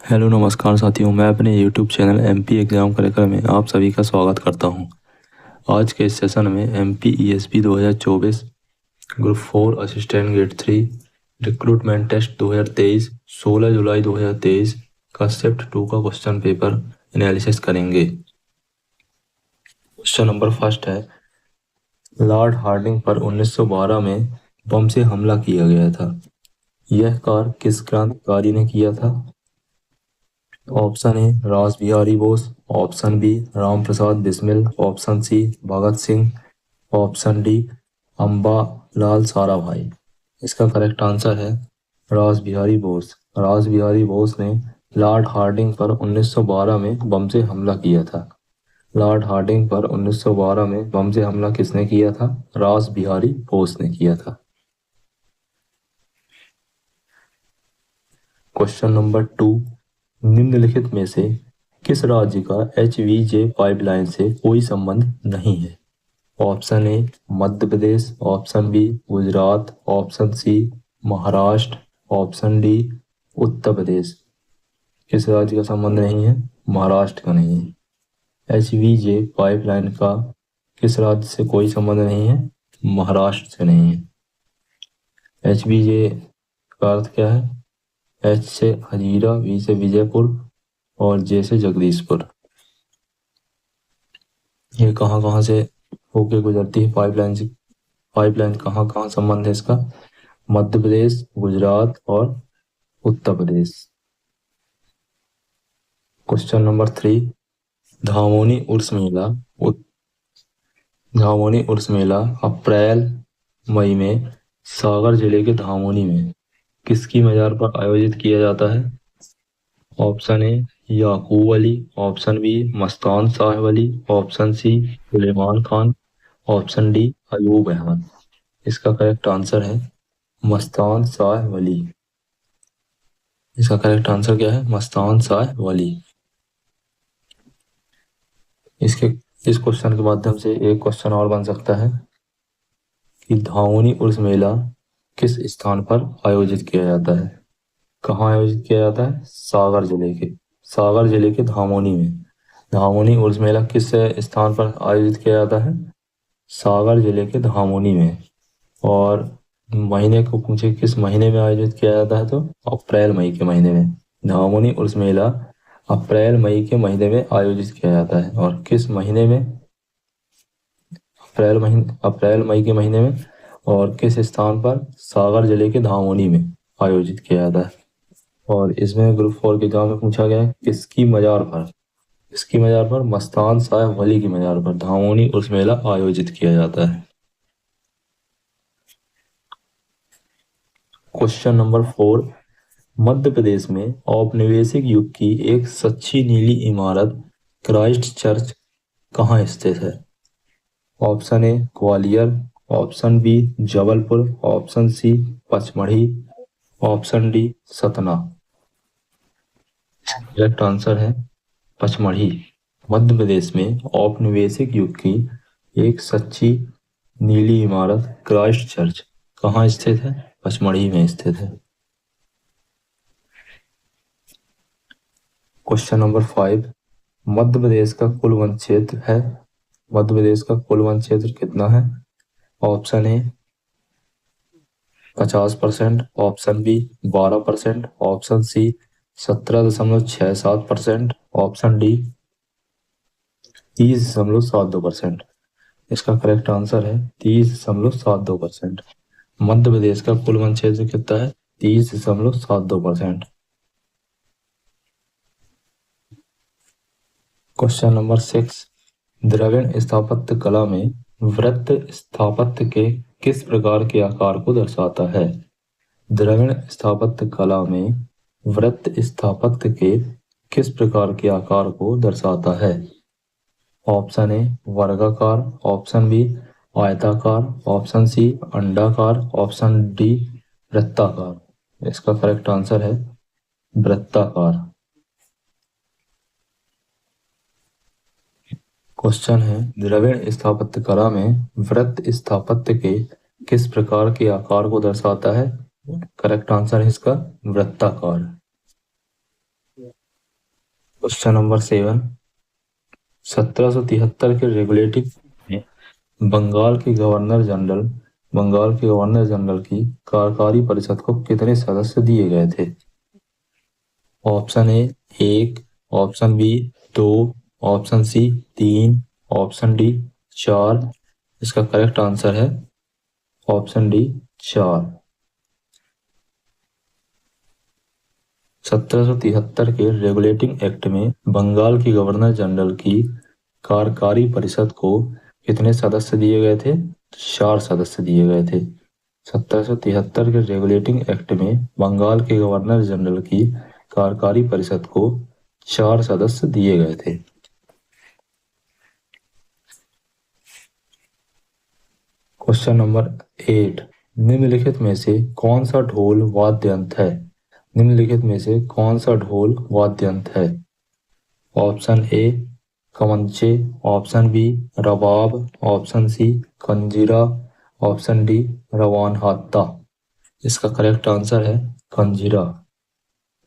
Hello नमस्कार साथियों, मैं अपने YouTube channel MP exam curriculum में आप सभी का स्वागत करता हूं। आज के इस सेशन में MP ESP 2024 group 4 assistant grade 3 recruitment test 2023 16 जुलाई 2023 का शिफ्ट 2 का क्वेश्चन पेपर एनालिसिस करेंगे। क्वेश्चन नंबर फर्स्ट है, लॉर्ड हार्डिंग पर 1912 में बम से हमला किया गया था। यह कार्य किस क्रांतिकारी ने किया था? ऑप्शन ए रास Bihari Bose, option B Ram Prasad Bismil, option C Bhagat Singh, option D Ambalal Sarabhai. इसका करेक्ट आंसर है रास बिहारी बोस। रास बिहारी बोस ने लॉर्ड हार्डिंग पर 1912 में बम से हमला किया था। लॉर्ड हार्डिंग पर 1912 में बम से हमला किसने किया था? रास बिहारी बोस ने किया था। क्वेश्चन नंबर 2, निम्नलिखित में से किस राज्य का HVJ पाइपलाइन से कोई संबंध नहीं है? Option A Madhya Pradesh, option B Gujarat, option C Maharashtra, option D Uttar Pradesh. किस राज्य का संबंध नहीं है? महाराष्ट्र का नहीं है। HVJ पाइपलाइन का किस राज्य से कोई संबंध नहीं है? महाराष्ट्र से नहीं है। HVJ का अर्थ क्या है? H से हजीरा, V से विजयपुर और J से जगदीशपुर। ये कहाँ से होके गुजरती है पाइपलाइन से? पाइपलाइन कहाँ संबंध है इसका? मध्य प्रदेश, गुजरात और उत्तर प्रदेश। क्वेश्चन नंबर 3, धामोनी उर्स मेला अप्रैल मई में सागर जिले के धामोनी में किसकी मजार पर आयोजित किया जाता है? Option A Yakub Ali, option B Mastan Sahab Ali, option C Suleman Khan, option D Ayub Ahmed. इसका करेक्ट आंसर है मस्तान साहब अली। इसका करेक्ट आंसर क्या है? मस्तान साहब अली। इस क्वेश्चन के माध्यम से एक क्वेश्चन और बन सकता है कि धामोनी उर्स मेला किस स्थान पर आयोजित किया जाता है? कहाँ आयोजित किया जाता है? सागर जिले के धामोनी में। धामोनी उर्स मेला किस स्थान पर आयोजित किया जाता है? सागर जिले के धामोनी में। और महीने को पूछे किस महीने में आयोजित किया जाता है, तो अप्रैल मई के महीने में। धामोनी उर्स मेला अप्रैल मई के महीने में आयोजित किया जाता है। और किस महीने में? अप्रैल मई के महीने में। और किस स्थान पर? सागर जिले के धामोनी में आयोजित किया जाता है। और इसमें ग्रुप 4 के एग्जाम में पूछा गया है किसकी मजार पर? इसकी मजार पर मस्तान साहब वली की मजार पर धामोनी उर्स मेला आयोजित किया जाता है। क्वेश्चन नंबर 4, मध्य प्रदेश में औपनिवेशिक युग की एक सच्ची नीली इमारत क्राइस्ट चर्च कहाँ स्थित है? Option A Gwalior, option B Jabalpur, option C Pachmarhi, option D Satna. Correct answer है पचमढ़ी। मध्य प्रदेश में औपनिवेशिक युग की एक सच्ची नीली इमारत क्राइस्ट चर्च कहाँ स्थित है? पचमढ़ी में स्थित है। क्वेश्चन नंबर 5, मध्य प्रदेश का कुल वन क्षेत्र है। मध्य प्रदेश का कुल वन क्षेत्र कितना है? Option A 50%, option B 12%, option C 17.67%, option D 30.72%। इसका करेक्ट आंसर है 30.72%। मध्य प्रदेश का कुल वन क्षेत्र कितना है? 30.72%। क्वेश्चन नंबर 6, द्रविड़ स्थापत्य कला में वृत्त स्थापत्य के किस प्रकार के आकार को दर्शाता है? द्रविड़ स्थापत्य कला में वृत्त स्थापत्य के किस प्रकार के आकार को दर्शाता है? ऑप्शन ए वर्गाकार, ऑप्शन बी आयताकार, ऑप्शन सी अंडाकार, ऑप्शन डी वृत्ताकार। इसका करेक्ट आंसर है वृत्ताकार। क्वेश्चन है, द्रविड़ स्थापत्य कला में वृत्त स्थापत्य के किस प्रकार के आकार को दर्शाता है? करेक्ट आंसर है इसका वृत्ताकार। क्वेश्चन नंबर 7, 1773 के रेगुलेटिव में बंगाल के गवर्नर जनरल की कार्यकारी परिषद को कितने सदस्य दिए गए थे? Option A 1, option B 2, option C 3, option D 4। इसका करेक्ट आंसर है ऑप्शन डी 4। 1773 के रेगुलेटिंग एक्ट में बंगाल की गवर्नर जनरल की कार्यकारी परिषद को कितने सदस्य दिए गए थे? 4 सदस्य दिए गए थे। 1773 के रेगुलेटिंग एक्ट में बंगाल के गवर्नर जनरल की कार्यकारी परिषद को 4 सदस्य दिए गए थे। क्वेश्चन नंबर 8, निम्नलिखित में से कौन सा ढोल वाद्य यंत्र है? निम्नलिखित में से कौन सा ढोल वाद्य यंत्र है? ऑप्शन ए कमंचे, ऑप्शन बी रबाब, ऑप्शन सी कंजीरा, ऑप्शन डी रवान हात्ता। इसका करेक्ट आंसर है कंजीरा।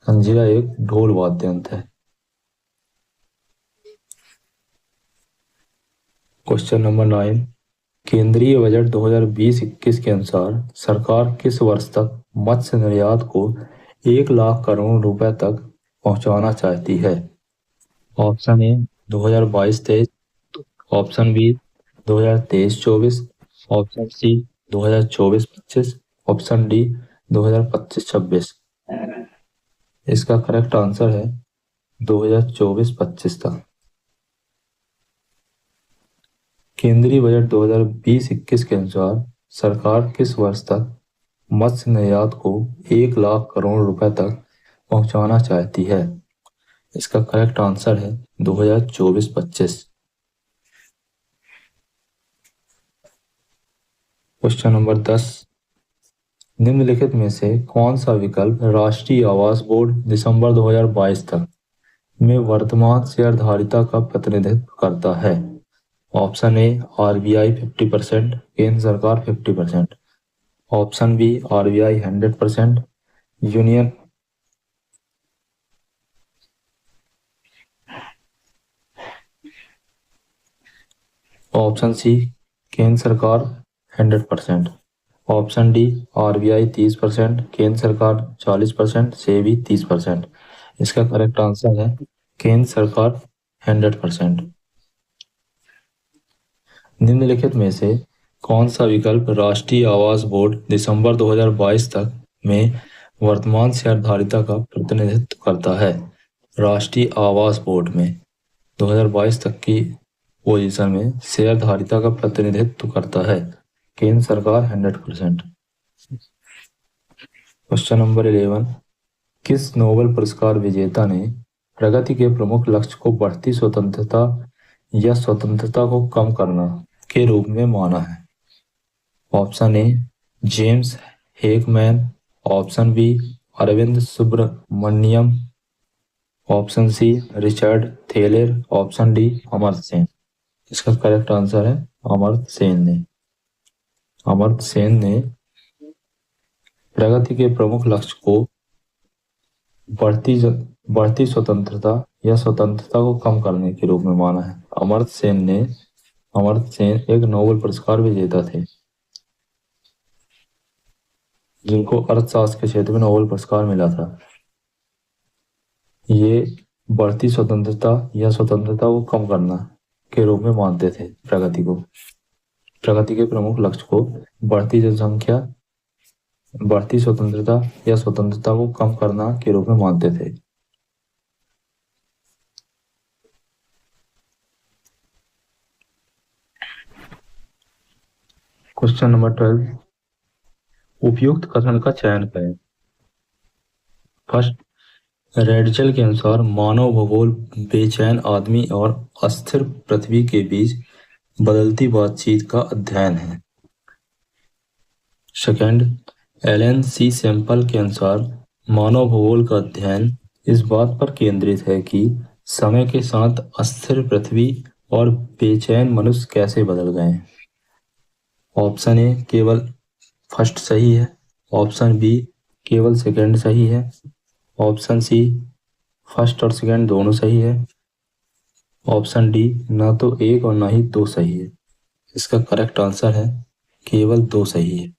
कंजीरा एक ढोल वाद्य यंत्र है। क्वेश्चन नंबर 9, केंद्रीय बजट 2020-21 के अनुसार सरकार किस वर्ष तक मत्स्य निर्यात को 1 लाख करोड़ रुपए तक पहुंचाना चाहती है? Option A 2022-23, option B 2023-24, option C 2024-25, option D 2025-26। इसका करेक्ट आंसर है 2024-25 तक। केंद्रीय बजट 2020-21 के अनुसार सरकार किस वर्ष तक मत्स्य निर्यात को 1 लाख करोड़ रुपए तक पहुंचाना चाहती है? इसका करेक्ट आंसर है 2024-25। क्वेश्चन नंबर 10, निम्नलिखित में से कौन सा विकल्प राष्ट्रीय आवास बोर्ड दिसंबर 2022 तक में वर्तमान शेयरधारिता का प्रतिनिधित्व करता है? ऑप्शन ए आरबीआई 50%, केंद्र सरकार 50%, option B RBI 100%, union option C केंद्र सरकार 100%, ऑप्शन डी आरबीआई 30%, केंद्र सरकार 40%, सेबी 30%। इसका करेक्ट आंसर है केंद्र सरकार 100%। निम्नलिखित में से कौन सा विकल्प राष्ट्रीय आवास बोर्ड दिसंबर 2022 तक में वर्तमान शेयरधारिता का प्रतिनिधित्व करता है? राष्ट्रीय आवास बोर्ड में 2022 तक की पोजीशन में शेयरधारिता का प्रतिनिधित्व करता है केंद्र सरकार 100%। क्वेश्चन नंबर 11, किस नोबेल पुरस्कार विजेता ने प्रगति के प्रमुख लक्ष्य को बढ़ती स्वतंत्रता या स्वतंत्रता को कम करना के रूप में माना है? Option A James Heckman, option B Arvind Subramanian, option C Richard Thaler, option D Amartya Sen. इसका करेक्ट आंसर है अमर्त्य सेन ने। अमर्त्य सेन ने प्रगति के प्रमुख लक्ष्य को बढ़ती स्वतंत्रता या स्वतंत्रता को कम करने के रूप में माना है। अमर्त्य सेन एक नोबेल पुरस्कार विजेता थे जिनको अर्थशास्त्र के क्षेत्र में नोबेल पुरस्कार मिला था। ये बढ़ती स्वतंत्रता या स्वतंत्रता को कम करना के रूप में मानते थे प्रगति के प्रमुख लक्ष्य को बढ़ती जनसंख्या, बढ़ती स्वतंत्रता या स्वतंत्रता को कम करना के रूप में मानते थे। क्वेश्चन नंबर 12, उपयुक्त कथन का चयन करें। फर्स्ट, रेडचल के अनुसार मानव भूगोल बेचैन आदमी और अस्थिर पृथ्वी के बीच बदलती बातचीत का अध्ययन है। सेकंड, एलन सी सैंपल के अनुसार मानव भूगोल का अध्ययन इस बात पर केंद्रित है कि समय के साथ अस्थिर पृथ्वी और बेचैन मनुष्य कैसे बदल गए। ऑप्शन ए केवल फर्स्ट सही है, ऑप्शन बी केवल सेकंड सही है, ऑप्शन सी फर्स्ट और सेकंड दोनों सही है। ऑप्शन डी, ना तो एक और ना ही दो सही है। इसका करेक्ट आंसर है केवल दो सही है।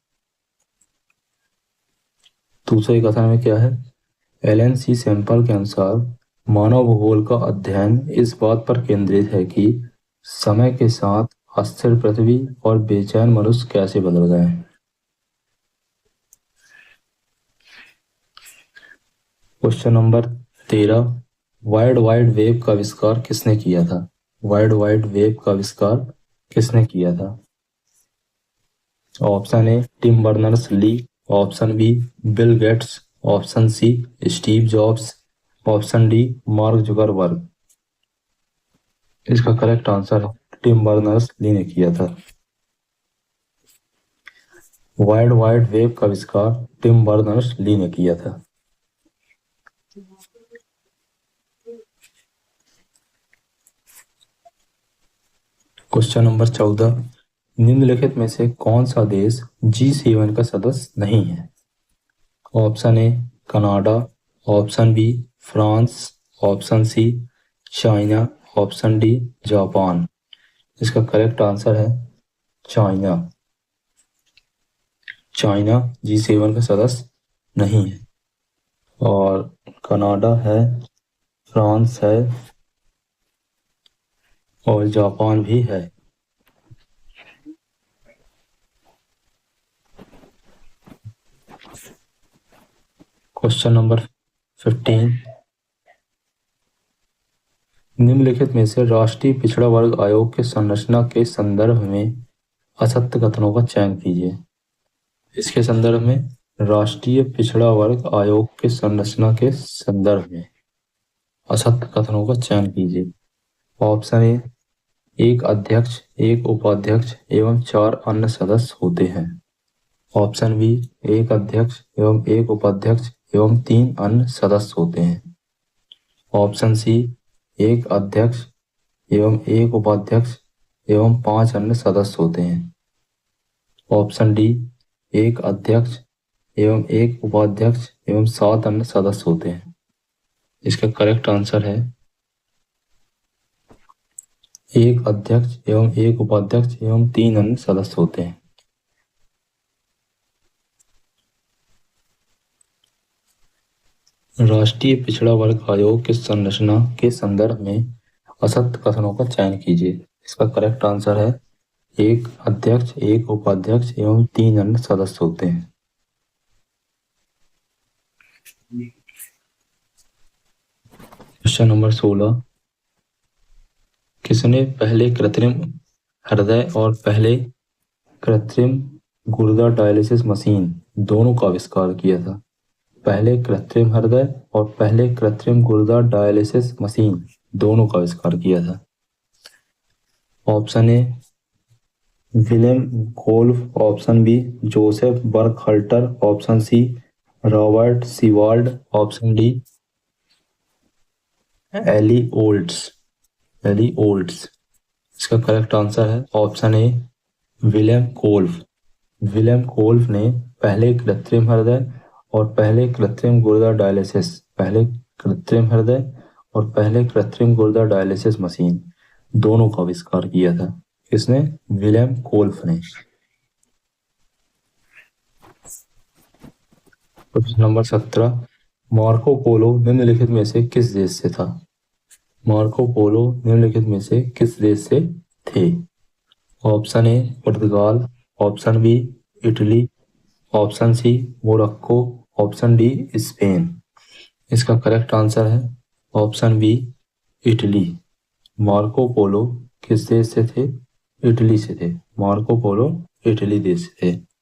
दूसरे कथन में क्या है? एलन सी सैंपल के अनुसार मानव भूगोल का अध्ययन इस बात पर केंद्रित है कि समय के साथ अस्थिर पृथ्वी और बेचैन मनुष्य कैसे बदल गए हैं। Question number 13, world wide web का आविष्कार किसने किया था? वर्ल्ड वाइड वेब का आविष्कार किसने किया था? Option A Tim Berners Lee, option B Bill Gates, option C Steve Jobs, option D Mark Zuckerberg. इसका correct answer Tim Berners Lee ने किया था। वर्ल्ड वाइड वेब का आविष्कार टिम बर्नर्स ली ने किया था। क्वेश्चन नंबर 14, निम्नलिखित में से कौन सा देश G7 का सदस्य नहीं है? Option A Canada, option B France, option C China, option D Japan. इसका करेक्ट आंसर है चाइना। चाइना G7 का सदस्य नहीं है। और कनाडा है, फ्रांस है और जापान भी है। क्वेश्चन नंबर 15, निम्नलिखित में से राष्ट्रीय पिछड़ा वर्ग आयोग के संरचना के संदर्भ में असत्य कथनों का चयन कीजिए। इसके संदर्भ में राष्ट्रीय पिछड़ा वर्ग आयोग के संरचना के संदर्भ में असत्य कथनों का चयन कीजिए। ऑप्शन ए, एक अध्यक्ष, एक उपाध्यक्ष एवं 4 अन्य सदस्य होते हैं। ऑप्शन बी, एक अध्यक्ष एवं एक उपाध्यक्ष एवं 3 अन्य सदस्य होते हैं। ऑप्शन सी, एक अध्यक्ष एवं एक उपाध्यक्ष एवं 5 अन्य सदस्य होते हैं। ऑप्शन डी, एक अध्यक्ष एवं एक उपाध्यक्ष एवं 7 अन्य सदस्य होते हैं। इसका करेक्ट आंसर है एक अध्यक्ष एवं एक उपाध्यक्ष एवं 3 अन्य सदस्य होते हैं। राष्ट्रीय पिछड़ा वर्ग आयोग के संरचना के संदर्भ में असत्य कथनों का चयन कीजिए। इसका करेक्ट आंसर है एक अध्यक्ष, एक उपाध्यक्ष एवं 3 अन्य सदस्य होते हैं। क्वेश्चन नंबर 16, किसने पहले कृत्रिम हृदय और पहले कृत्रिम गुर्दा डायलिसिस मशीन दोनों का आविष्कार किया था? पहले कृत्रिम हृदय और पहले कृत्रिम गुर्दा डायलिसिस मशीन दोनों का आविष्कार किया था। Option A William Kolff, option B Joseph Burkhalter, option C Robert Seewald, option D Eli Olds. इसका करेक्ट आंसर है option A William Kolff. William Kolff ने पहले कृत्रिम हृदय और पहले कृत्रिम गुर्दा डायलिसिस मशीन दोनों का आविष्कार किया था। किसने? विलियम कोल्फ ने। क्वेश्चन नंबर 17, मार्को पोलो निम्नलिखित में से किस देश से था? मार्को पोलो निम्नलिखित में से किस देश से थे? Option A Portugal, option B Italy, option C Morocco, option D Spain. इसका करेक्ट आंसर है option B Italy. Marco Polo किस देश से थे? इटली से थे। मार्को पोलो इटली देश से थे।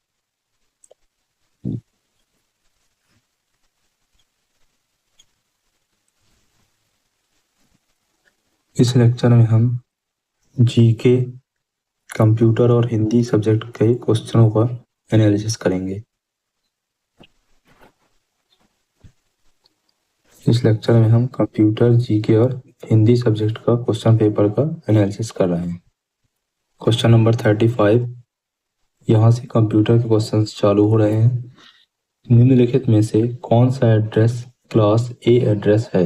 इस लेक्चर में हम जीके, कंप्यूटर और हिंदी सब्जेक्ट के क्वेश्चनों का एनालिसिस करेंगे। इस लेक्चर में हम कंप्यूटर, जीके और हिंदी सब्जेक्ट का क्वेश्चन पेपर का एनालिसिस कर रहे हैं। क्वेश्चन नंबर 35, यहाँ से कंप्यूटर के क्वेश्चंस चालू हो रहे हैं। निम्नलिखित में से कौन सा एड्रेस क्लास ए एड्रेस है?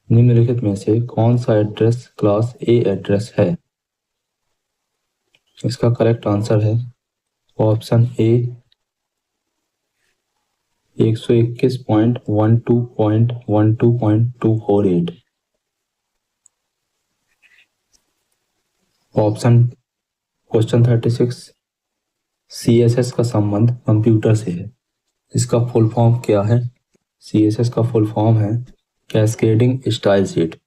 निम्नलिखित में से कौन सा एड्रेस क्लास ए एड्रेस है? इसका करेक्ट आंसर है ऑप्शन ए 121.12.12.248। ऑप्शन क्वेश्चन 36 CSS का संबंध कंप्यूटर से है। इसका फुल फॉर्म क्या है? CSS का फुल फॉर्म है कैस्केडिंग स्टाइल शीट।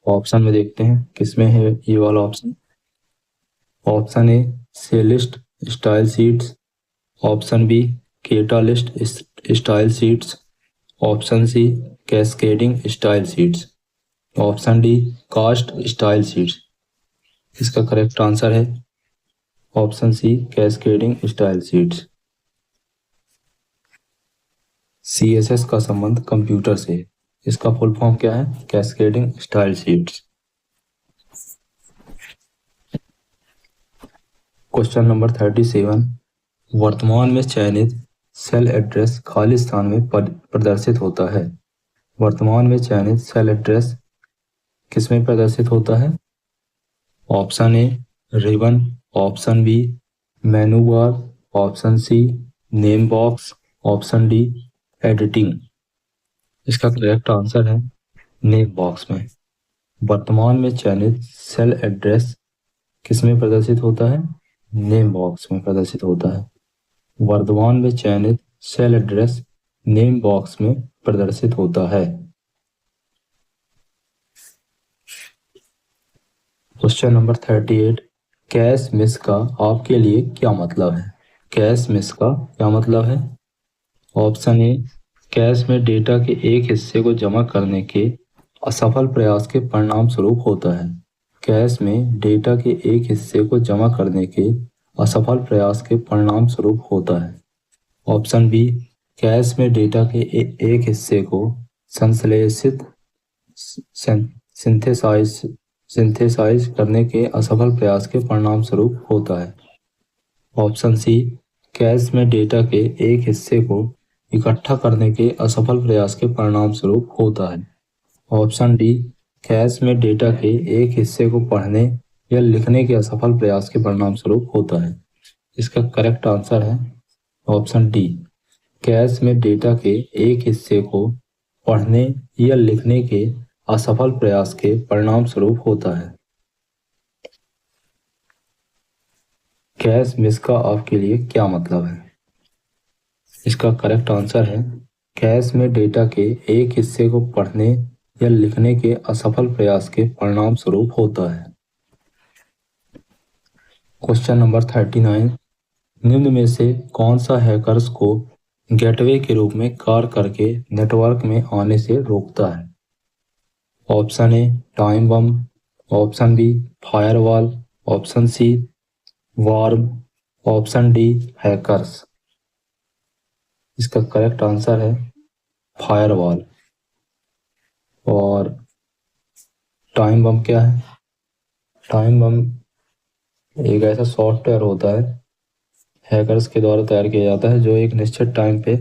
ऑप्शन में देखते हैं किसमें है ये वाला option. Option A Celeste style sheets, option B catalyst style sheets, option C cascading style sheets, option D cast style sheets. इसका करेक्ट आंसर है option C cascading style sheets. CSS का संबंध कंप्यूटर से, इसका फुल फॉर्म क्या है? Cascading style sheets. Question number 37 वर्तमान में चयनित सेल एड्रेस खाली स्थान में प्रदर्शित होता है। वर्तमान में चयनित सेल एड्रेस किसमें प्रदर्शित होता है? Option A ribbon, option B menu bar, option C name box, option D editing. इसका करेक्ट आंसर है नेम बॉक्स में। वर्तमान में चयनित सेल एड्रेस किसमें प्रदर्शित होता है? नेम बॉक्स में प्रदर्शित होता है। वर्तमान में चयनित सेल एड्रेस नेम बॉक्स में प्रदर्शित होता है। क्वेश्चन नंबर 38 कैश मिस का आपके लिए क्या मतलब है? कैश मिस का क्या मतलब है? ऑप्शन ए कैश में डेटा के एक हिस्से को जमा करने के असफल प्रयास के परिणाम स्वरूप होता है। कैश में डेटा के एक हिस्से को जमा करने के असफल प्रयास के परिणाम स्वरूप होता है। ऑप्शन बी कैश में डेटा के एक हिस्से को संश्लेषित सिंथेसाइज करने के असफल प्रयास के परिणाम स्वरूप होता है। ऑप्शन सी कैश में डेटा के एक हिस्से को इकट्ठा करने के असफल प्रयास के परिणाम स्वरूप होता है। ऑप्शन डी कैश में डेटा के एक हिस्से को पढ़ने या लिखने के असफल प्रयास के परिणाम स्वरूप होता है। इसका करेक्ट आंसर है ऑप्शन डी कैश में डेटा के एक हिस्से को पढ़ने या लिखने के असफल प्रयास के परिणाम स्वरूप होता है। कैश मिस का आपके लिए क्या मतलब है? इसका करेक्ट आंसर है कैश में डेटा के एक हिस्से को पढ़ने या लिखने के असफल प्रयास के परिणाम स्वरूप होता है। क्वेश्चन नंबर 39 निम्न में से कौन सा हैकर्स को गेटवे के रूप में कार्य करके नेटवर्क में आने से रोकता है? Option A time bomb, option B firewall, option C worm, option D hackers. इसका करेक्ट आंसर है फायरवॉल। और टाइम बम क्या है? टाइम बम एक ऐसा सॉफ्टवेयर होता है हैकर्स के द्वारा तैयार किया जाता है जो एक निश्चित टाइम पे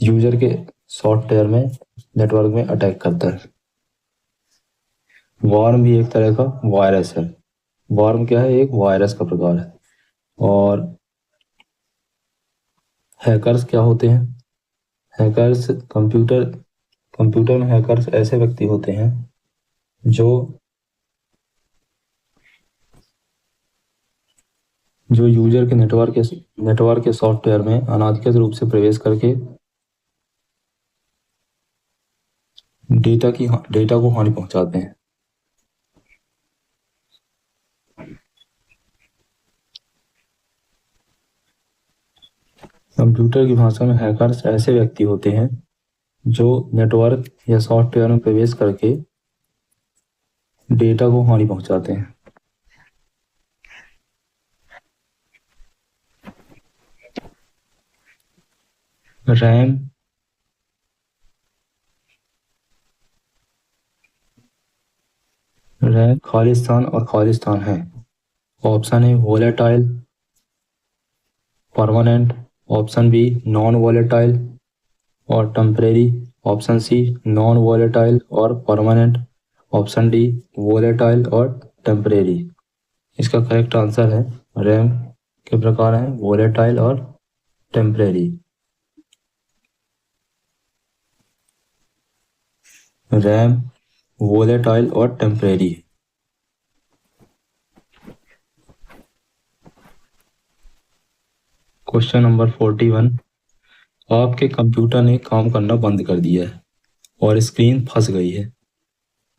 यूजर के सॉफ्टवेयर में नेटवर्क में अटैक करता है। वार्म भी एक तरह का वायरस है। वार्म क्या है? एक वायरस का प्रकार है। और हैकर्स क्या होते हैं? हैकर्स कंप्यूटर में हैकर्स ऐसे व्यक्ति होते हैं जो यूजर के नेटवर्क के सॉफ्टवेयर में अनाधिकृत रूप से प्रवेश करके डेटा को हानि पहुंचाते हैं। कंप्यूटर की भाषा में हैकर्स ऐसे व्यक्ति होते हैं जो नेटवर्क या सॉफ्टवेयर में प्रवेश करके डेटा को हानि पहुंचाते हैं। रैम खालिस्तान और खालिस्तान है। Option A volatile, permanent, option B non volatile और temporary, option C non volatile और परमानेंट, ऑप्शन डी वोलेटाइल और टेम्परेरी। इसका करेक्ट आंसर है रैम के प्रकार हैं वोलेटाइल और टेम्परेरी। रैम वोलेटाइल और टेम्परेरी। क्वेश्चन नंबर 41, आपके कंप्यूटर ने काम करना बंद कर दिया है और स्क्रीन फंस गई है,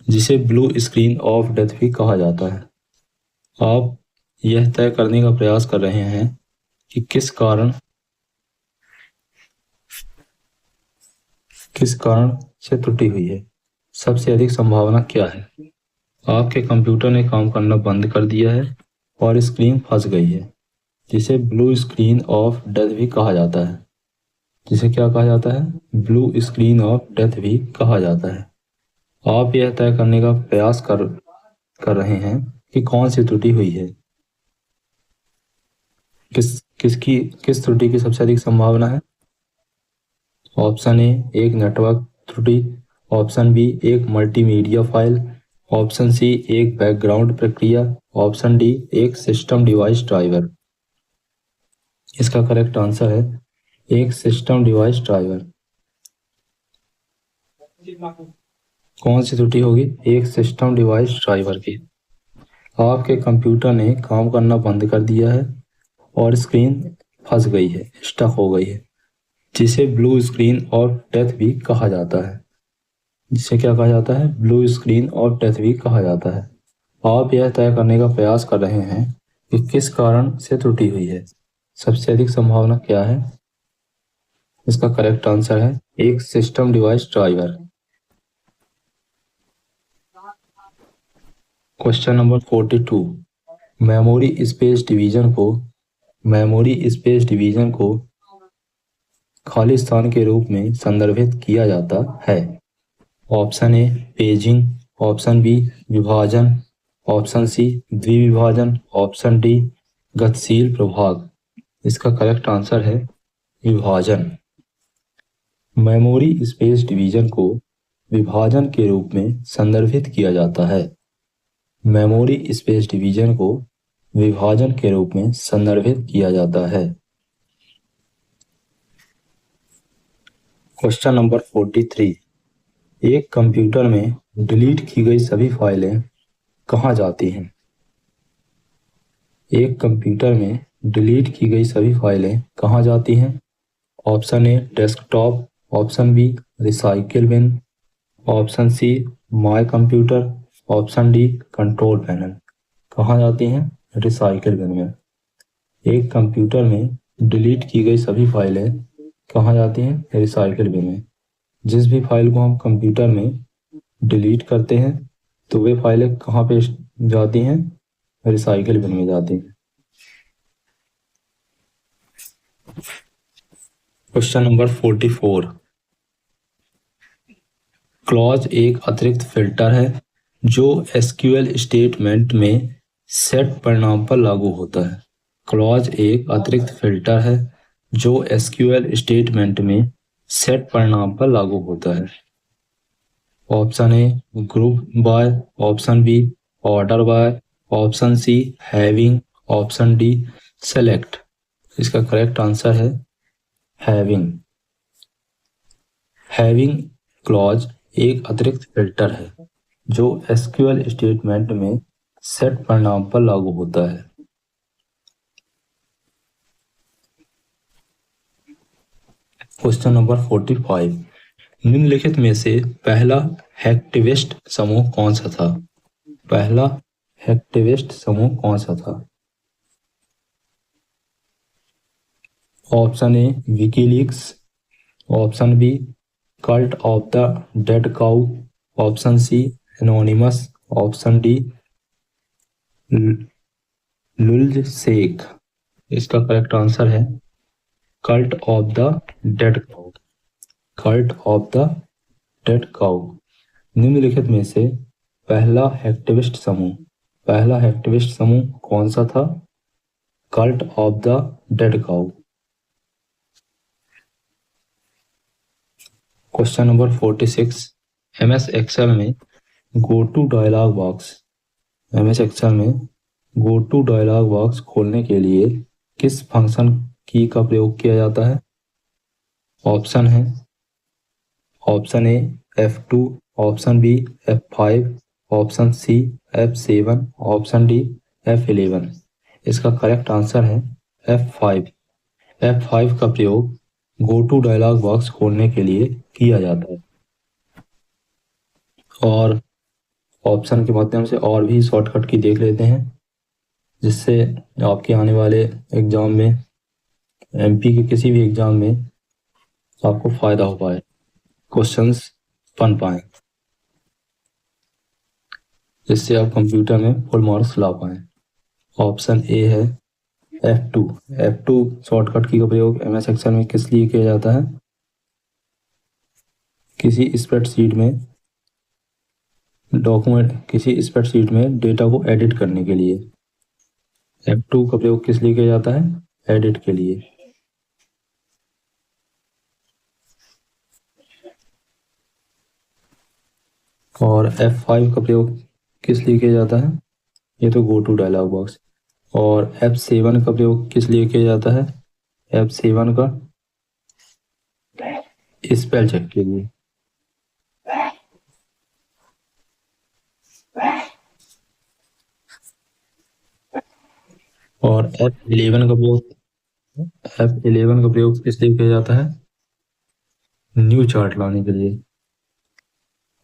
जिसे ब्लू स्क्रीन ऑफ डेथ भी कहा जाता है। आप यह तय करने का प्रयास कर रहे हैं कि किस कारण से त्रुटि हुई है। सबसे अधिक संभावना क्या है? आपके कंप्यूटर ने काम करना बंद कर दिया है और स्क्रीन फंस गई है, जिसे ब्लू स्क्रीन ऑफ डेथ भी कहा जाता है। जिसे क्या कहा जाता है? ब्लू स्क्रीन ऑफ डेथ भी कहा जाता है। आप यह तय करने का प्रयास कर रहे हैं कि कौन सी त्रुटि हुई है। किस त्रुटि की सबसे अधिक संभावना है? ऑप्शन ए एक नेटवर्क त्रुटि, ऑप्शन बी एक मल्टीमीडिया फाइल, ऑप्शन सी एक बैकग्राउंड प्रक्रिया, ऑप्शन डी एक सिस्टम डिवाइस ड्राइवर। इसका करेक्ट आंसर है एक सिस्टम डिवाइस ड्राइवर। कौन सी त्रुटि होगी? एक सिस्टम डिवाइस ड्राइवर की। आपके कंप्यूटर ने काम करना बंद कर दिया है और स्क्रीन फंस गई है, स्टक हो गई है, जिसे ब्लू स्क्रीन ऑफ डेथ भी कहा जाता है। जिसे क्या कहा जाता है? ब्लू स्क्रीन ऑफ डेथ भी कहा जाता है। आप यह तय करने का प्रयास कर रहे हैं कि किस कारण से त्रुटि हुई है। सबसे अधिक संभावना क्या है? इसका करेक्ट आंसर है एक system device driver. Question number 42, memory space division को खाली स्थान के रूप में संदर्भित किया जाता है। Option A paging, option B विभाजन, ऑप्शन सी द्विविभाजन, ऑप्शन डी गतिशील प्रभाग। इसका करेक्ट आंसर है विभाजन। मेमोरी स्पेस डिवीजन को विभाजन के रूप में संदर्भित किया जाता है। मेमोरी स्पेस डिवीजन को विभाजन के रूप में संदर्भित किया जाता है। क्वेश्चन नंबर 43, एक कंप्यूटर में डिलीट की गई सभी फाइलें कहाँ जाती हैं? एक कंप्यूटर में डिलीट की गई सभी फाइलें कहाँ जाती हैं? Option A desktop, option B recycle bin, option C my computer, option D control panel. कहाँ जाती हैं? रिसाइकिल बिन में। एक कंप्यूटर में डिलीट की गई सभी फाइलें कहाँ जाती हैं? रिसाइकिल बिन में। जिस भी फाइल को हम कंप्यूटर में डिलीट करते हैं तो वे फाइलें कहाँ पे जाती हैं? रिसाइकिल बिन में जाती हैं। क्वेश्चन नंबर 44, क्लॉज एक अतिरिक्त फिल्टर है जो एसक्यूएल स्टेटमेंट में सेट परिणाम पर लागू होता है। क्लॉज एक अतिरिक्त फिल्टर है जो एसक्यूएल स्टेटमेंट में सेट परिणाम पर लागू होता है। Option A group by, option B order by, option C having, option D select. इसका करेक्ट आंसर है हैविंग। हैविंग क्लॉज एक अतिरिक्त फिल्टर है जो एसक्यूएल स्टेटमेंट में सेट परिणाम पर लागू होता है। क्वेश्चन नंबर 45, निम्नलिखित में से पहला हैक्टिविस्ट समूह कौन सा था? पहला हैक्टिविस्ट समूह कौन सा था? Option A WikiLeaks, option B Cult of the Dead Cow, option C Anonymous, option D LulzSec. इसका करेक्ट आंसर है Cult of the Dead Cow. Cult of the Dead Cow. निम्नलिखित में से पहला हैक्टिविस्ट समूह कौन सा था? Cult of the Dead Cow. Question number 46, MS Excel में go to dialog box MS Excel में गो टू डायलॉग बॉक्स खोलने के लिए किस फंक्शन की का प्रयोग किया जाता है? ऑप्शन है option A F2, option B F5, option C F7, option D F11। इसका करेक्ट आंसर है F5। F5 का प्रयोग गो टू डायलॉग बॉक्स खोलने के लिए किया जाता है। और ऑप्शन के माध्यम से और भी शॉर्टकट की देख लेते हैं, जिससे आपके आने वाले एग्जाम में, MP के किसी भी एग्जाम में आपको फायदा हो पाए, क्वेश्चंस बन पाए, जिससे आप कंप्यूटर में फुल मार्क्स ला पाए। ऑप्शन ए है F2। F2 शॉर्टकट की का प्रयोग MS एक्सेल में किस लिए किया जाता है? किसी स्प्रेडशीट में डेटा को एडिट करने के लिए। F2 का प्रयोग किस लिए किया जाता है? एडिट के लिए। और F5 का प्रयोग किस लिए किया जाता है? ये तो गो टू डायलॉग बॉक्स। और F7 का प्रयोग किस लिए किया जाता है? F7 का स्पेल चेक के लिए। और F11 का प्रयोग किस लिए किया जाता है? न्यू चार्ट लाने के लिए।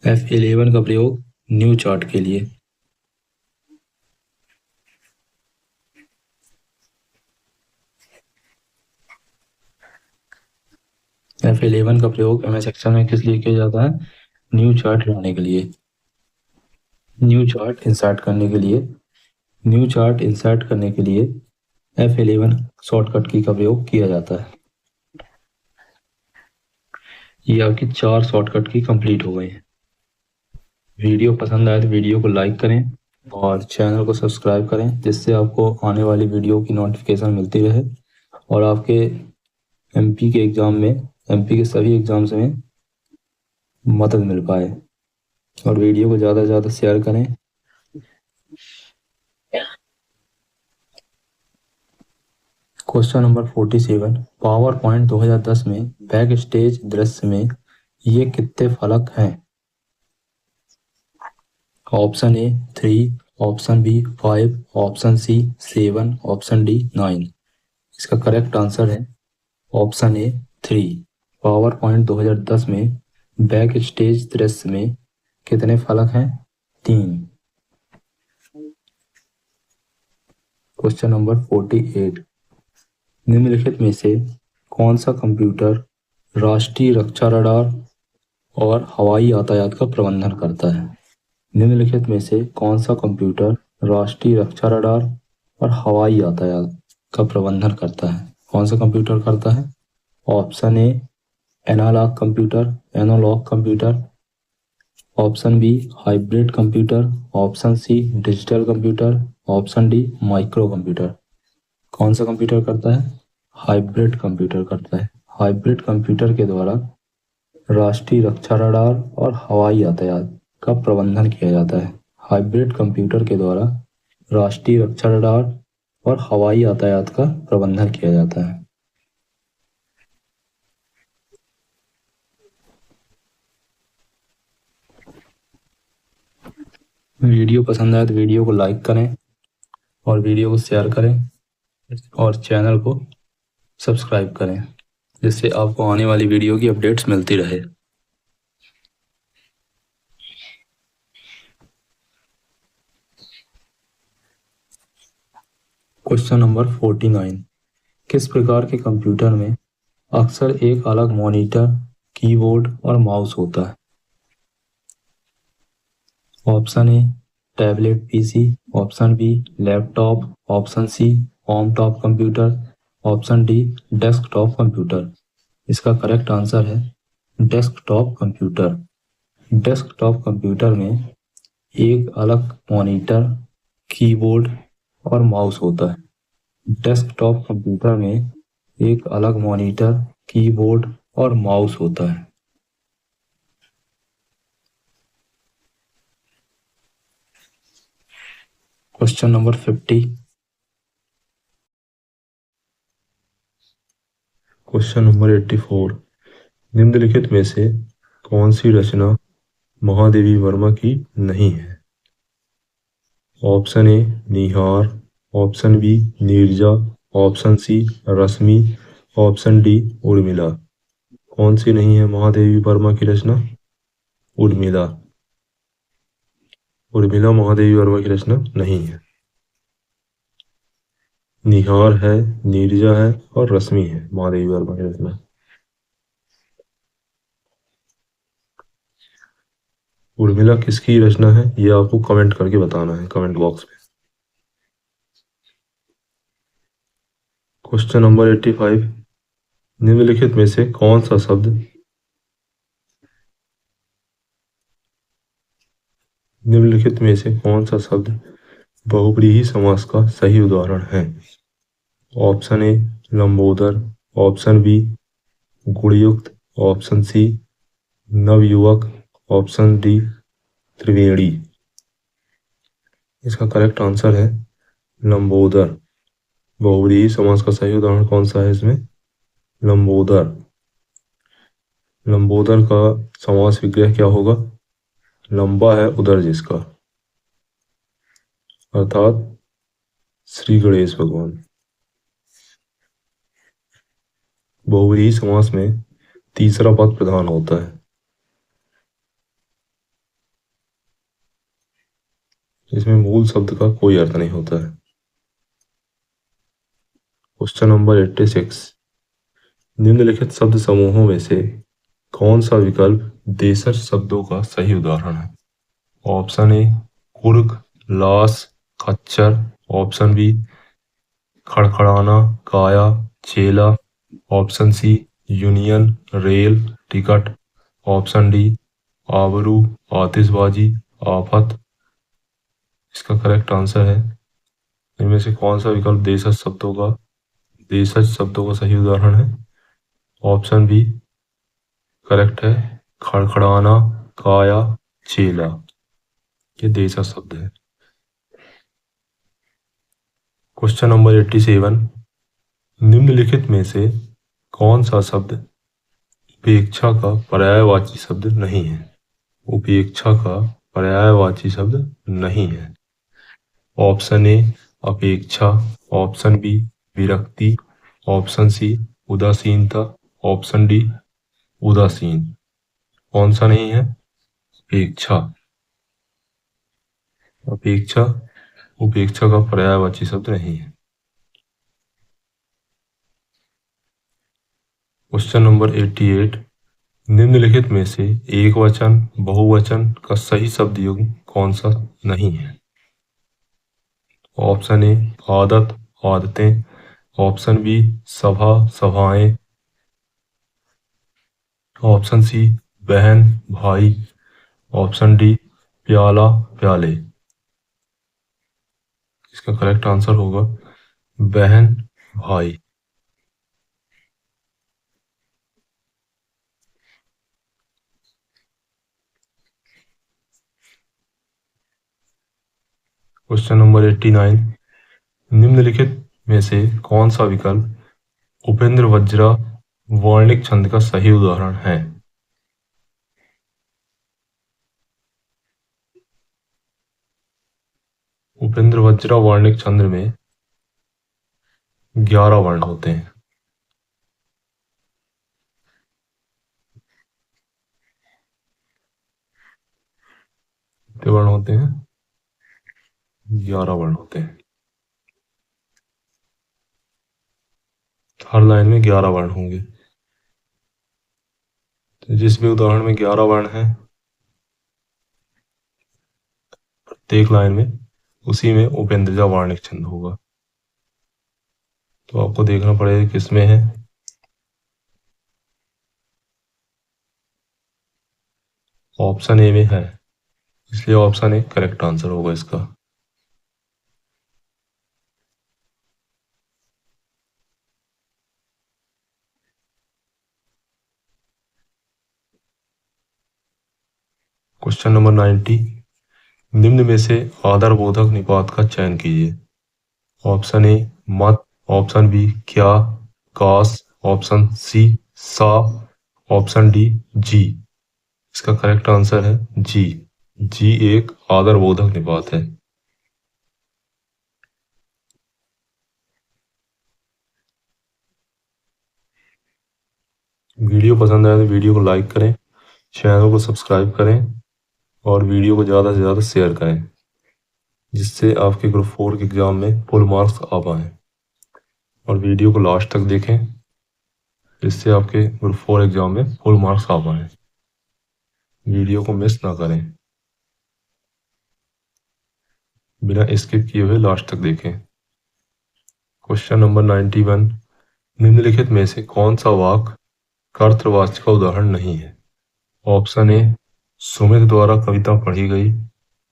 F11 का प्रयोग न्यू चार्ट के लिए। F11 का प्रयोग MS एक्सेल में किस लिए किया जाता है? न्यू चार्ट लाने के लिए, न्यू चार्ट इंसर्ट करने के लिए F11 शॉर्टकट की का प्रयोग किया जाता है। ये आपकी 4 शॉर्टकट की कंप्लीट हो गई है। वीडियो पसंद आए तो वीडियो को लाइक करें और चैनल को सब्सक्राइब करें, जिससे आपको आने वाली वीडियो की नोटिफिकेशन मिलती रहे और आपके MP के सभी एग्जाम्स में मदद मिल पाए। और वीडियो को ज़्यादा से ज़्यादा शेयर करें। क्वेश्चन नंबर 47, पावर पॉइंट 2010 में बैक स्टेज दृश्य में ये कितने फलक हैं? Option A 3, option B 5, option C 7, option D 9। इसका करेक्ट आंसर है ऑप्शन ए 3। पावर पॉइंट 2010 में बैक स्टेज दृश्य में कितने फलक हैं? 3। क्वेश्चन नंबर 48, निम्नलिखित में से कौन सा कंप्यूटर राष्ट्रीय रक्षा रडार और हवाई यातायात का प्रबंधन करता है? निम्नलिखित में से कौन सा कंप्यूटर राष्ट्रीय रक्षा रडार और हवाई यातायात का प्रबंधन करता है? कौन सा कंप्यूटर करता है? Option A analogue computer, option B hybrid computer, option C digital computer, option D micro computer. कौन सा कंप्यूटर करता है? हाइब्रिड कंप्यूटर करता है। हाइब्रिड कंप्यूटर के द्वारा राष्ट्रीय रक्षा रडार और हवाई यातायात का प्रबंधन किया जाता है। हाइब्रिड कंप्यूटर के द्वारा राष्ट्रीय रक्षा रडार और हवाई यातायात का प्रबंधन किया जाता है। वीडियो पसंद आए तो वीडियो को लाइक करें और वीडियो को शेयर करें और चैनल को सब्सक्राइब करें, जिससे आपको आने वाली वीडियो की अपडेट्स मिलती रहे। क्वेश्चन नंबर 49, किस प्रकार के कंप्यूटर में अक्सर एक अलग मॉनिटर, कीबोर्ड और माउस होता है? Option A tablet PC, option B laptop, option C home top computer, option D desktop computer. इसका करेक्ट आंसर है डेस्कटॉप कंप्यूटर। डेस्कटॉप कंप्यूटर में एक अलग मॉनिटर, कीबोर्ड और माउस होता है। डेस्कटॉप कंप्यूटर में एक अलग मॉनिटर, कीबोर्ड और माउस होता है। Question number 50। Question number 84। निम्नलिखित में से कौन सी रचना महादेवी वर्मा की नहीं है? Option A Nihar, option B Neerja, option C Rashmi, option D Urmila. कौन सी नहीं है महादेवी वर्मा की रचना? उर्मिला। उर्मिला महादेवी वर्मा की रचना नहीं है। निहार है, नीरजा है और रश्मि है महादेवी वर्मा की रचना। उर्मिला किसकी रचना है ये आपको कमेंट करके बताना है कमेंट बॉक्स में। Question number 85। निम्नलिखित में से कौन सा शब्द निम्नलिखित में से कौन सा शब्द बहुव्रीहि समास का सही उदाहरण है? ऑप्शन ए लंबोदर, ऑप्शन बी गुणयुक्त, ऑप्शन सी नवयुवक, ऑप्शन डी त्रिवेणी। इसका करेक्ट आंसर है लंबोदर। बहुव्रीहि समास का सही उदाहरण कौन सा है इसमें? लंबोदर। लंबोदर का समास विग्रह क्या होगा? लंबा है उदर जिसका, अर्थात श्री गणेश भगवान। बहुव्रीहि समास में तीसरा पद प्रधान होता है। इसमें मूल शब्द का कोई अर्थ नहीं होता है। Question number 86। निम्नलिखित शब्द समूहों में से कौन सा विकल्प देशज शब्दों का सही उदाहरण है? ऑप्शन ए कुर्ग, लाश, खच्चर, ऑप्शन बी खड़खड़ाना, काया, चेला, option C union, rail, ticket, option D आबरू, आतिशबाजी, आफत। इसका करेक्ट आंसर है इनमें से कौन सा विकल्प देशज शब्दों का सही उदाहरण है? ऑप्शन बी करेक्ट है, खड़खड़ाना, काया, चेला। ये देशज शब्द है। Question number 87। निम्नलिखित में से कौन सा शब्द उपेक्षा का पर्यायवाची शब्द नहीं है? उपेक्षा का पर्यायवाची शब्द नहीं है। ऑप्शन ए अपेक्षा, ऑप्शन बी विरक्ति, ऑप्शन सी उदासीनता, ऑप्शन डी उदासीन। कौन सा नहीं है? अपेक्षा। अपेक्षा उपेक्षा का पर्यायवाची शब्द नहीं है। Question number 88। निम्नलिखित में से एक वचन बहुवचन का सही शब्द युग्म कौन सा नहीं है? ऑप्शन ए आदत, आदतें, ऑप्शन बी सभा, सभाएं, ऑप्शन सी बहन, भाई, ऑप्शन डी प्याला, प्याले। इसका करेक्ट आंसर होगा बहन, भाई। Question number 89। निम्नलिखित में से कौन सा विकल्प उपेंद्र वज्रा वर्णिक छंद का सही उदाहरण है? उपेंद्र वज्रा वर्णिक छंद में 11 वर्ण होते हैं। कितने वर्ण होते हैं? 11 वर्ण होते हैं। हर लाइन में 11 वर्ण होंगे। तो जिस भी उदाहरण में 11 वर्ण है प्रत्येक लाइन में, उसी में उपेंद्रजा वर्णिक छंद होगा। तो आपको देखना पड़ेगा किसमें है। ऑप्शन ए में है, इसलिए ऑप्शन ए करेक्ट आंसर होगा इसका। Question number 90। निम्न में से आदरबोधक निपात का चयन कीजिए। ऑप्शन ए मत, ऑप्शन बी क्या, काश, ऑप्शन सी सा, ऑप्शन डी जी। इसका करेक्ट आंसर है जी। जी एक आदरबोधक निपात है। वीडियो पसंद आए तो वीडियो को लाइक करें, चैनल को सब्सक्राइब करें और वीडियो को ज़्यादा से ज़्यादा शेयर करें, जिससे आपके ग्रुप 4 के एग्ज़ाम में फुल मार्क्स आ पाएँ। और वीडियो को लास्ट तक देखें, जिससे आपके ग्रुप 4 एग्ज़ाम में फुल मार्क्स आ पाएँ। वीडियो को मिस ना करें, बिना स्किप किए हुए लास्ट तक देखें। क्वेश्चन नंबर 91, निम्नलिखित में से कौन सा वाक्य कर्तवाची का उदाहरण नहीं है? ऑप्शन ए सुमित द्वारा कविता पढ़ी गई,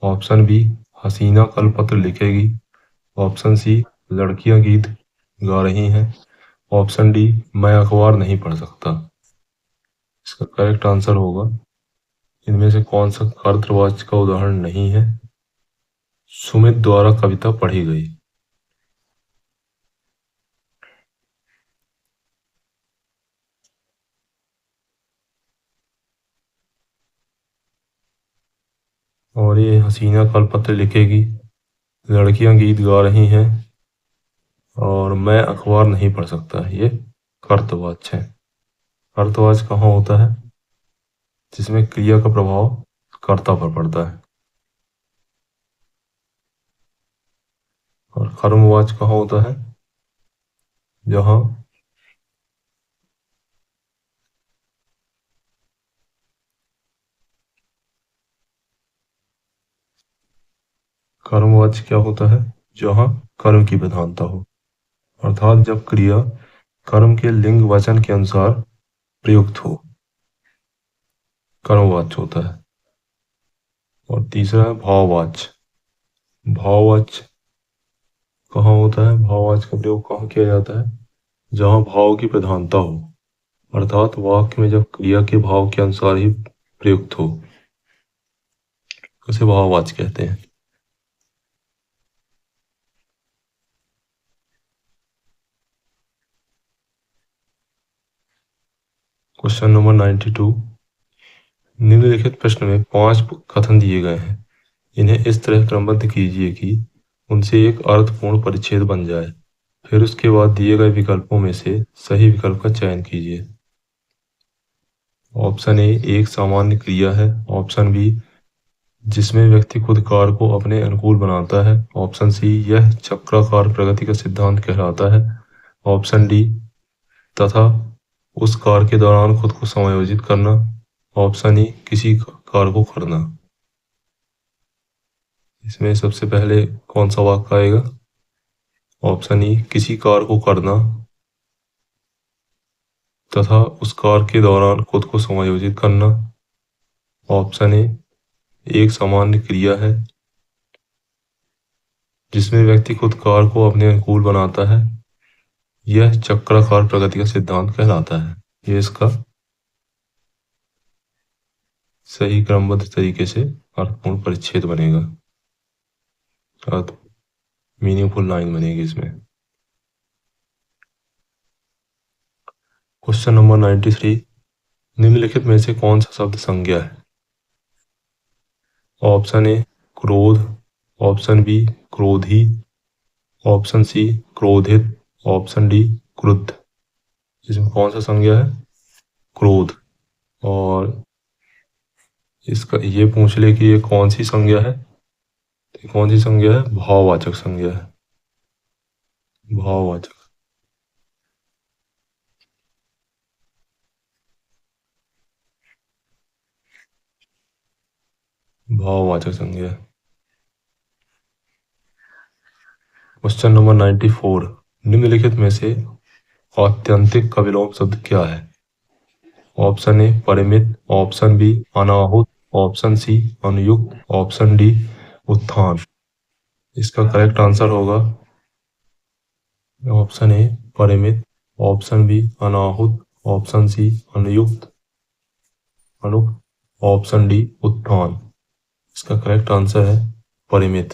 ऑप्शन बी हसीना कल पत्र लिखेगी, ऑप्शन सी लड़कियां गीत गा रही हैं, ऑप्शन डी मैं अखबार नहीं पढ़ सकता। इसका करेक्ट आंसर होगा, इनमें से कौन सा कर्तवाची का उदाहरण नहीं है? सुमित द्वारा कविता पढ़ी गई। और ये हसीना कल पत्र लिखेगी, लड़कियां गीत गा रही हैं और मैं अखबार नहीं पढ़ सकता, ये कर्तवाच्य है। कर्तवाच्य कहाँ होता है? जिसमें क्रिया का प्रभाव कर्ता पर पड़ता है। और कर्मवाच्य कहाँ होता है? जहाँ कर्मवाच्य क्या होता है? जहाँ कर्म की प्रधानता हो, अर्थात जब क्रिया कर्म के लिंग वचन के अनुसार प्रयुक्त हो, कर्मवाच्य होता है। और तीसरा है भाववाच्य। भाववाच्य कहाँ होता है? भाववाच्य का प्रयोग कहाँ किया जाता है? जहाँ भाव की प्रधानता हो, अर्थात वाक्य में जब क्रिया के भाव के अनुसार ही प्रयुक्त हो, उसे भाववाच्य कहते हैं। क्वेश्चन नंबर 92, निम्नलिखित प्रश्न में 5 कथन दिए गए हैं, इन्हें इस तरह क्रमबद्ध कीजिए कि उनसे एक अर्थपूर्ण परिच्छेद बन जाए। फिर उसके बाद दिए गए विकल्पों में से सही विकल्प का चयन कीजिए। ऑप्शन ए एक सामान्य क्रिया है, ऑप्शन बी जिसमें व्यक्ति खुद कार्य को अपने अनुकूल बनाता है, ऑप्शन सी यह चक्राकार प्रगति का सिद्धांत कहलाता है, ऑप्शन डी तथा उस कार्य के दौरान खुद को समायोजित करना, ऑप्शन ई किसी कार्य को करना। इसमें सबसे पहले कौन सा वाक्य आएगा? ऑप्शन ई किसी कार्य को करना तथा उस कार्य के दौरान खुद को समायोजित करना, ऑप्शन ए एक सामान्य क्रिया है जिसमें व्यक्ति खुद कार्य को अपने अनुकूल बनाता है, यह चक्राकार प्रगति का सिद्धांत कहलाता है। ये इसका सही क्रमबद्ध तरीके से अर्थपूर्ण परिच्छेद बनेगा, अर्थ मीनिंगफुल लाइन बनेगी इसमें। क्वेश्चन नंबर 93, निम्नलिखित में से कौन सा शब्द संज्ञा है? ऑप्शन ए क्रोध, ऑप्शन बी क्रोधी, ऑप्शन सी क्रोधित, ऑप्शन डी क्रुद्ध। इसमें कौन सा संज्ञा है? क्रोध। और इसका ये पूछ ले कि ये कौन सी संज्ञा है, तो कौन सी संज्ञा है? भाववाचक संज्ञा है, भाववाचक। भाववाचक संज्ञा। क्वेश्चन नंबर 94, निम्नलिखित में से आत्यंतिक का विलोम शब्द क्या है? ऑप्शन ए परिमित, ऑप्शन बी अनाहुत, ऑप्शन सी अनुयुक्त, ऑप्शन डी उत्थान। इसका करेक्ट आंसर होगा ऑप्शन ए परिमित, ऑप्शन बी अनाहुत, ऑप्शन सी अनुयुक्त, अनुक्त, ऑप्शन डी उत्थान। इसका करेक्ट आंसर है परिमित।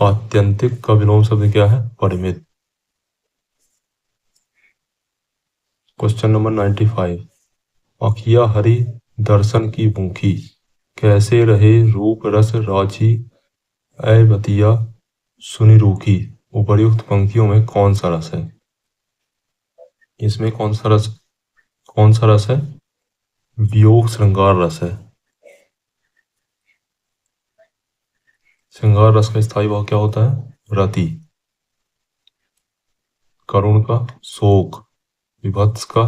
आत्यंतिक का विलोम शब्द क्या है? परिमित। Question number 95। अखिया हरि दर्शन की भूखी, कैसे रहे रूप रस राजी, ऐ बतिया सुनि रूखी। उपर्युक्त पंक्तियों में कौन सा रस है? इसमें कौन सा रस है? वियोग श्रृंगार रस है। श्रृंगार रस का स्थायी भाव क्या होता है? रति। करुण का शोक। विभत्स का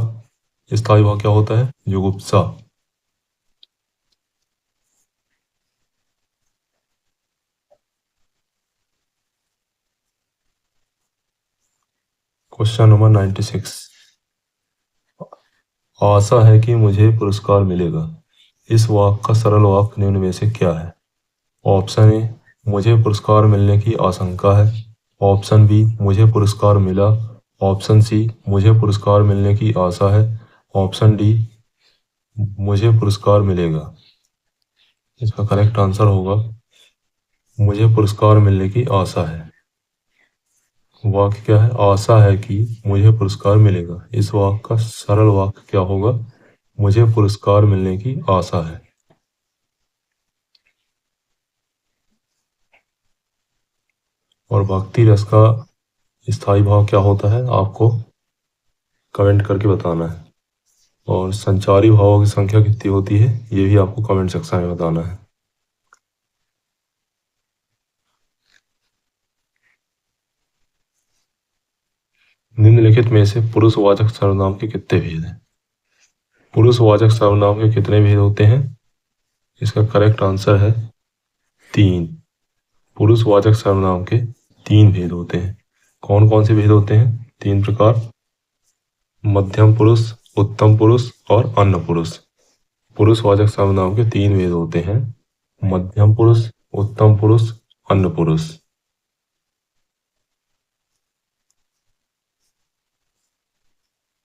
स्थायी भाव क्या होता है? जुगुप्सा। Question number 96। आशा है कि मुझे पुरस्कार मिलेगा, इस वाक्य का सरल वाक्य निम्न में से क्या है? ऑप्शन ए, मुझे पुरस्कार मिलने की आशंका है। ऑप्शन बी, मुझे पुरस्कार मिला। ऑप्शन सी, मुझे पुरस्कार मिलने की आशा है। ऑप्शन डी, मुझे पुरस्कार मिलेगा। इसका करेक्ट आंसर होगा मुझे पुरस्कार मिलने की आशा है। वाक्य क्या है? आशा है कि मुझे पुरस्कार मिलेगा। इस वाक्य का सरल वाक्य क्या होगा? मुझे पुरस्कार मिलने की आशा है। और भक्ति रस का स्थायी भाव क्या होता है? आपको कमेंट करके बताना है। और संचारी भावों की संख्या कितनी होती है, ये भी आपको कमेंट सेक्शन में बताना है। निम्नलिखित में से पुरुषवाचक सर्वनाम के कितने भेद हैं? पुरुषवाचक सर्वनाम के कितने भेद होते हैं? इसका करेक्ट आंसर है 3। पुरुषवाचक सर्वनाम के 3 भेद होते हैं। कौन कौन से भेद होते हैं? 3 प्रकार। मध्यम पुरुष, उत्तम पुरुष और अन्य पुरुष। पुरुषवाचक सर्वनाम के 3 भेद होते हैं। मध्यम पुरुष, उत्तम पुरुष, अन्य पुरुष।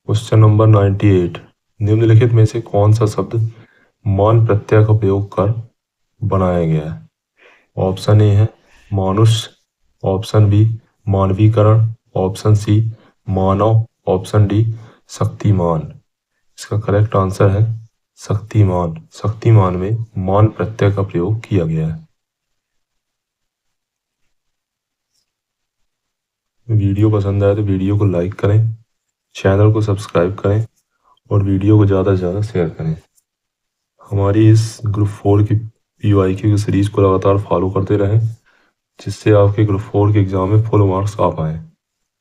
Question number 98। निम्नलिखित में से कौन सा शब्द मान प्रत्यय का प्रयोग कर बनाया गया है? ऑप्शन ए है मानुष। ऑप्शन बी मानवीकरण। ऑप्शन सी मानव। ऑप्शन डी शक्तिमान। इसका करेक्ट आंसर है शक्तिमान। शक्तिमान में मान प्रत्यय का प्रयोग किया गया है। वीडियो पसंद आए तो वीडियो को लाइक करें, चैनल को सब्सक्राइब करें और वीडियो को ज़्यादा से ज़्यादा शेयर करें। हमारी इस ग्रुप 4 की PYQ की सीरीज को लगातार फॉलो करते रहें, जिससे आपके ग्रुप 4 के एग्ज़ाम में फुल मार्क्स आ पाएँ।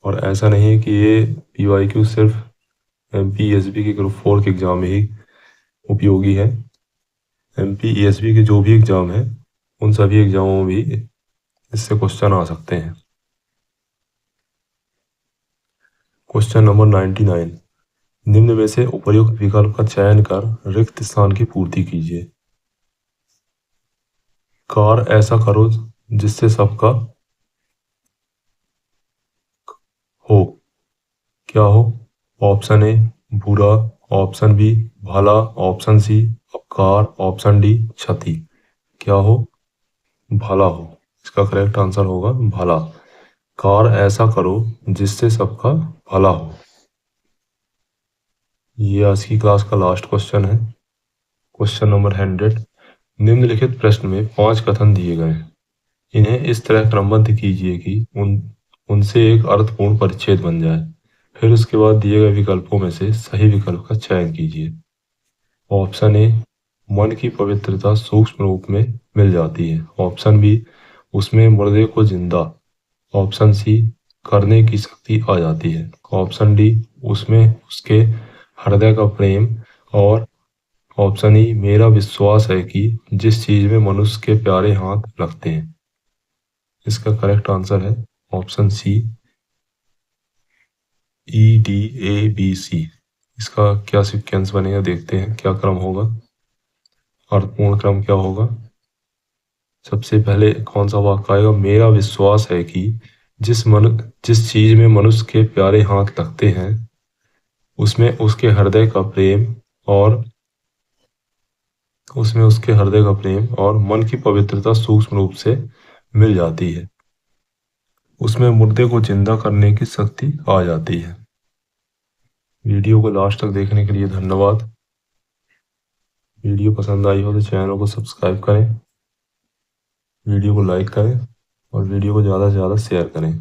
और ऐसा नहीं है कि ये PYQ सिर्फ MP ESB के ग्रुप 4 के एग्ज़ाम में ही उपयोगी है। MP ESB के जो भी एग्ज़ाम है उन सभी एग्ज़ामों में भी इससे क्वेश्चन आ सकते हैं। Question number 99। निम्न में से उपर्युक्त विकल्प का चयन कर रिक्त स्थान की पूर्ति कीजिए। कार ऐसा करो जिससे सबका हो। क्या हो? ऑप्शन ए बुरा। ऑप्शन बी भला। ऑप्शन सी अपकार। ऑप्शन डी क्षति। क्या हो? भला हो। इसका करेक्ट आंसर होगा भला। कार ऐसा करो जिससे सबका भला हो। ये आज की क्लास का लास्ट क्वेश्चन है। Question number 100। निम्नलिखित प्रश्न में 5 कथन दिए गए हैं। इन्हें इस तरह क्रमबद्ध कीजिए कि उनसे एक अर्थपूर्ण परिच्छेद बन जाए। फिर उसके बाद दिए गए विकल्पों में से सही विकल्प का चयन कीजिए। ऑप्शन ए, मन की पवित्रता सूक्ष्म रूप में मिल जाती है। ऑप्शन बी, उसमें मुर्दे को जिंदा। ऑप्शन सी, करने की शक्ति आ जाती है। ऑप्शन डी, उसमें उसके हृदय का प्रेम। और ऑप्शन ई, मेरा विश्वास है कि जिस चीज में मनुष्य के प्यारे हाथ लगते हैं। इसका करेक्ट आंसर है ऑप्शन सी, EDABC। इसका क्या सीक्वेंस बनेगा, देखते हैं क्या क्रम होगा, अर्थपूर्ण क्रम क्या होगा। सबसे पहले कौन सा वाक्य आएगा? मेरा विश्वास है कि जिस चीज में मनुष्य के प्यारे हाथ लगते हैं उसमें उसके हृदय का प्रेम और उसमें उसके हृदय का प्रेम और मन की पवित्रता सूक्ष्म रूप से मिल जाती है। उसमें मुर्दे को जिंदा करने की शक्ति आ जाती है। वीडियो को लास्ट तक देखने के लिए धन्यवाद। वीडियो पसंद आई हो तो चैनल को सब्सक्राइब करें, वीडियो को लाइक करें और वीडियो को ज़्यादा से ज़्यादा शेयर करें।